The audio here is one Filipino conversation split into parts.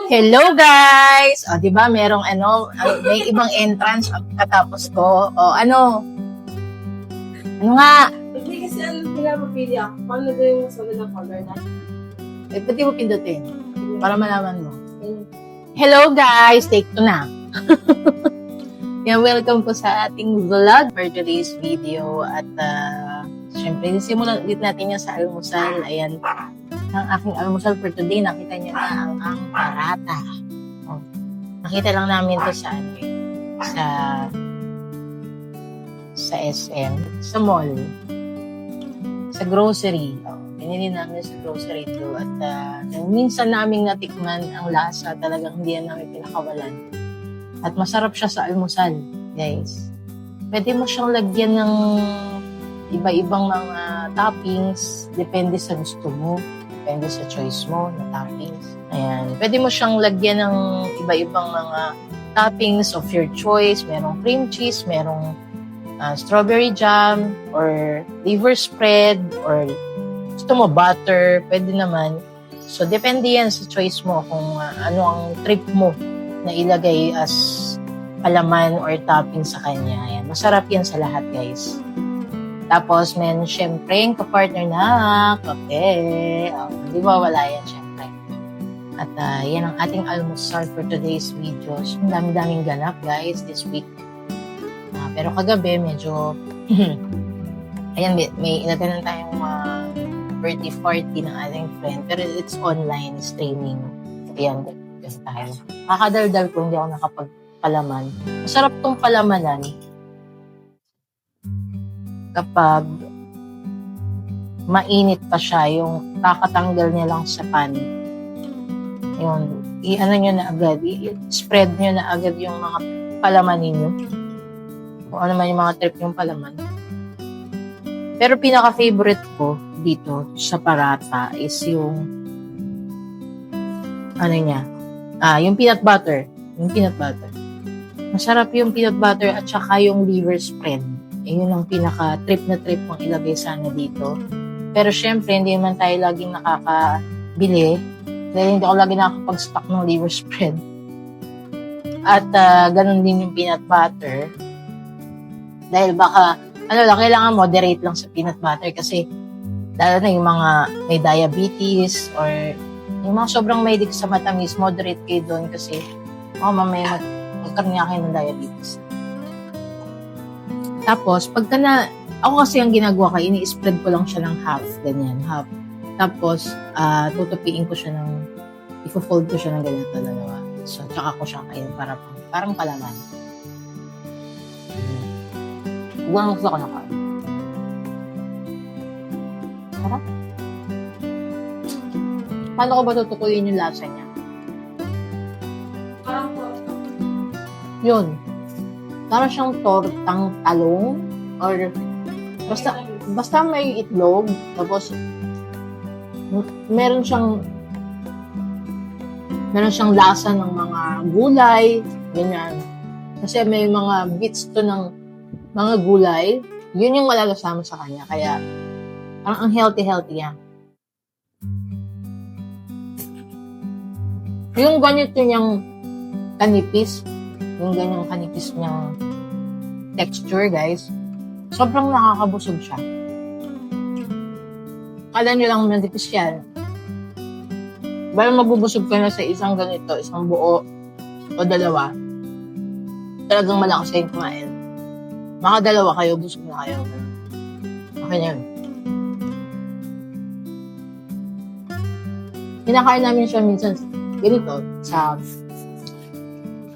Hello guys! O, di ba merong may ibang entrance katapos ko. O, ano? Ano nga? Hindi kasi pinapapili ako. Paano daw yung sunod ng color na? Pati mo pindutin para malaman mo. Hello guys! Take 2 na. Yeah, welcome po sa ating vlog for today's video. At syempre, simulan ulit natin yung sa almusal. Ayan. Ang aking almusal for today, nakita niyo na ang parata. Oh. Nakita lang namin to sa SM, sa mall, sa grocery. Oh, binili namin sa grocery to. At minsan naming natikman ang lasa, talagang hindi yan namin pinakawalan. At masarap siya sa almusal, guys. Pwede mo siyang lagyan ng iba-ibang mga toppings, depende sa gusto mo. Depende sa choice mo na toppings. Ayan. Pwede mo siyang lagyan ng iba-ibang mga toppings of your choice. Merong cream cheese, merong strawberry jam, or liver spread, or gusto mo butter, pwede naman. So, depende yan sa choice mo kung ano ang trip mo na ilagay as palaman or topping sa kanya. Ayan. Masarap yan sa lahat, guys. Tapos, men, syempre, yung kapartner na kape. Di ba wala yan, syempre. At yan ang ating almusal for today's videos. Ang dami-daming ganap, guys, this week. Pero kagabi, medyo, ayan, may inatanan tayong birthday party ng ating friend. Pero it's online streaming. Ayan, kasi tayo. Kakadaldal ko, hindi ako nakapagpalaman. Masarap tong palamanan kapag mainit pa siya, yung kakatanggal niya lang sa pan. Yun, i-ano nyo na agad, i-spread nyo na agad yung mga palaman ninyo. Kung ano man yung mga trip yung palaman. Pero pinaka-favorite ko dito sa parata is yung ano niya, yung peanut butter. Yung peanut butter. Masarap yung peanut butter at saka yung liver spread. Yun ang pinaka-trip na trip mong ilagay sana dito. Pero syempre, hindi naman tayo laging nakakabili. Dahil hindi ako laging nakakapag-stock ng liver spread. At ganun din yung peanut butter. Dahil baka, kailangan moderate lang sa peanut butter kasi lalo na yung mga may diabetes or yung mga sobrang mahilig sa matamis, moderate kayo doon kasi mamaya magkaroon nga kayo ng diabetes. Tapos, ako kasi ang ginagawa ko, ini-spread ko lang siya ng half, ganyan, half. Tapos, tutupiin ko siya i-fold ko siya ng ganyan dalawa. So, tsaka ko siya kain parang palaman. Huwag gusto ko na kain. Sarap. Paano ko ba tutukuyin yung lasa niya? Parang Yun. Parang siyang tortang talong or basta may itlog tapos meron siyang lasa ng mga gulay, ganyan. Kasi may mga bits to ng mga gulay, yun yung malalasama sa kanya. Kaya parang ang healthy yan. Yung ganito niyang kanipis, yung ganyang kanipis niyang texture, guys, sobrang nakakabusog siya. Kala nyo lang manipis yan. Bala mabubusog ka na sa isang ganito, isang buo o dalawa, talagang malakas kayong kumain. Makadalawa kayo, busog na kayo. Okay na yun. Kinakain namin siya minsan ganito, sa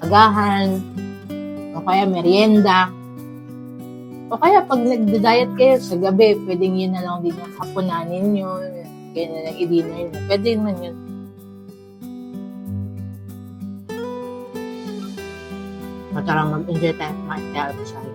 agahan, o kaya merienda, o kaya pag nagda-diet kayo sa gabi, pwedeng yun na lang din yung hapunanin nyo, kaya na lang i-dinner nyo. Pwede naman yun. Matarang mag-enjoy tayo kumain tayo sa akin.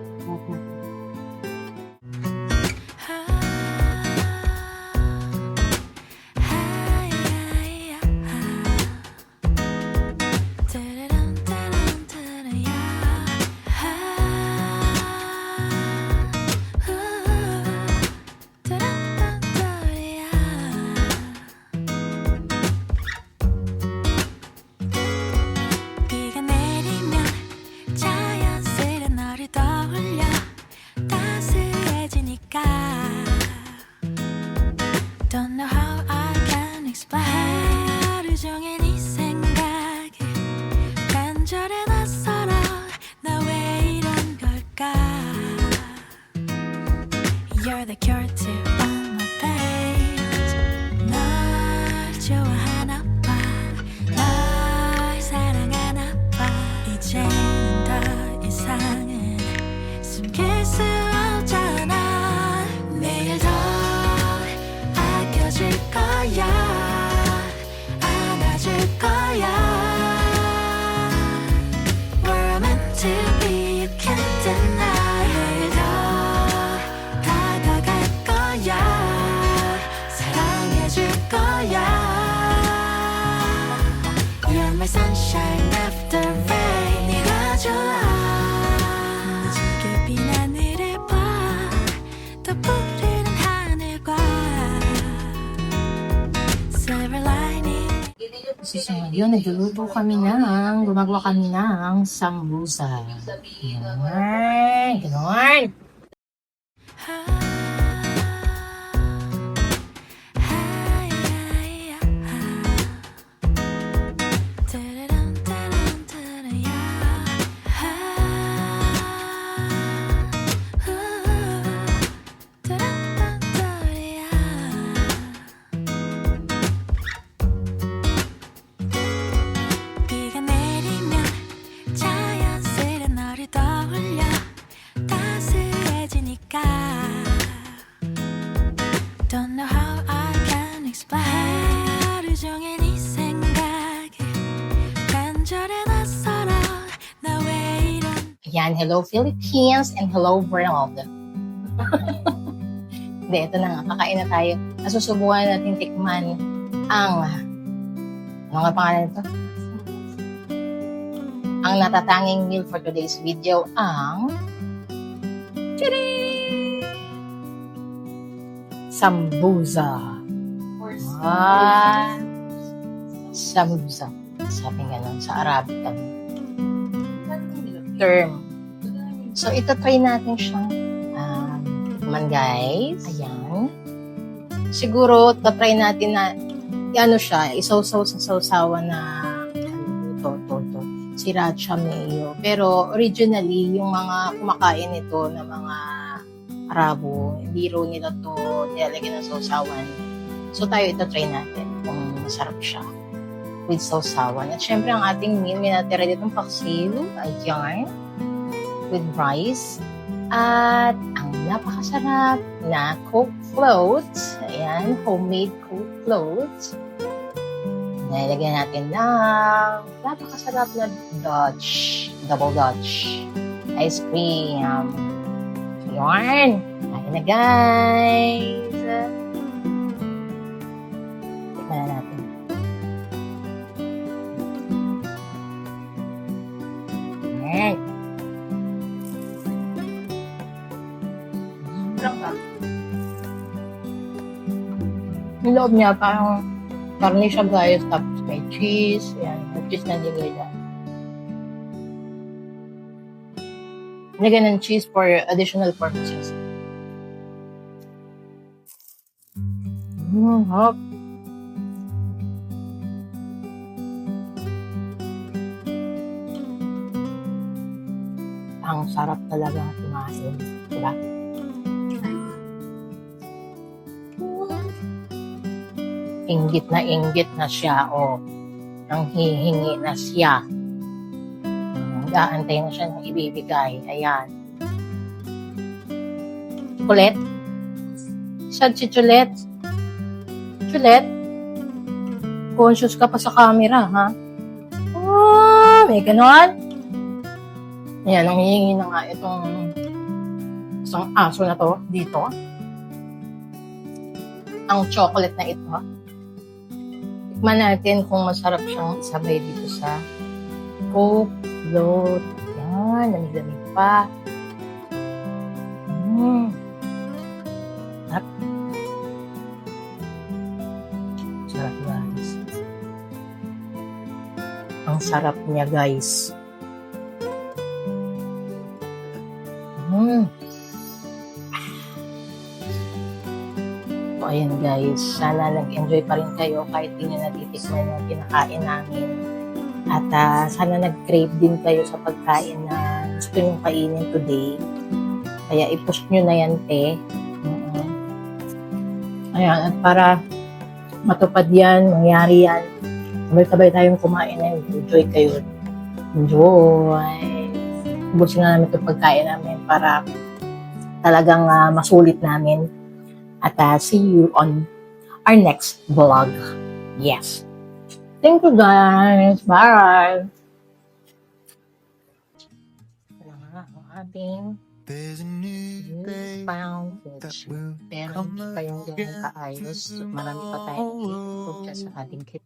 You're the cure to all my pains. 널 좋아하나 봐. 널 사랑하나 봐. 이제는 더 이상은 숨길 수 없잖아. 매일 더 아껴줄 거야. 안아줄 거야. We're meant to be, you can't deny. 매일 더 다가갈 거야. 사랑해줄 거야. You're my sunshine after rain. 네가 좋아. 늦게 빈 하늘을 봐. 더 푸르른 하늘과 silver lining. So, ngayon, nagluluto kami gumagawa kami ng sambusa. Yan, gano'n. 비가 내리면 자연스레 너를 떠올려 따스해지니까 Don't know how I can explain 하루 종일 네 생각에 간절해 낯설어 나 왜 이런 Ayan, hello Philippines and hello world. Hindi, ito na nga, kakain na tayo. Susubukan natin tikman ang, ano nga pangalan nito? Ang natatanging meal for today's video, ang sambusa. Ah, sambusa. Sabi nga nun, sa Arabic ang term. So, ito try natin siyang tikman, guys. Ayan. Siguro, try natin na siya, isaw-saw sa sausawan na ito. Sriracha mayo. Pero, originally, yung mga kumakain ito na mga Arabo, hindi ro nila to nilalagyan ng sausawan. So, tayo ito try natin kung masarap siya with sausawan. At syempre, ang ating meal, may natira ditong paksiw. Ayan. With rice. At ang napakasarap na cooked floats. Ayan, homemade cooked floats. Nilagyan natin ng napakasarap na double Dutch ice cream. Ayan. Kain na, guys. Tikman na natin. Ayan. Yung loob niya, parang karne siya, guys, tapos may cheese. Ayan, may cheese na nilagay. Nilagyan ng cheese for additional purposes. Hop. Ang sarap talaga kumain. Diba? Inggit na siya, o nang hihingi na siya. Nag-aantay na siya ng ibibigay. Ayan. Chocolate? Saan si Chocolate? Chocolate? Conscious ka pa sa camera, ha? Oh, may ganon? Ayan, nang hihingi na nga itong isang aso na to dito. Ang chocolate na ito, ha? Tikman natin kung masarap siyang isabay dito sa Coke float. Yan, lamig-lamig pa. Sarap. Sarap, guys. Ang sarap niya, guys. So, ayan, guys. Sana nag-enjoy pa rin kayo kahit di nyo natitikman yung kinakain namin. At sana nag-crave din kayo sa pagkain na gusto nyo kainin today. Kaya i-push nyo na yan, te. Ayan, at para matupad yan, mangyari yan, sabay-sabay tayong kumain na enjoy kayo. Enjoy! Ubusin na namin itong pagkain namin para talagang masulit namin. At see you on our next vlog. Yes. Thank you guys. Bye! Wala nga ang ating There's a new day found that fish. will Pero come hindi pa yung ganun again. kaayos. Marami pa tayong ikot sa ating kit.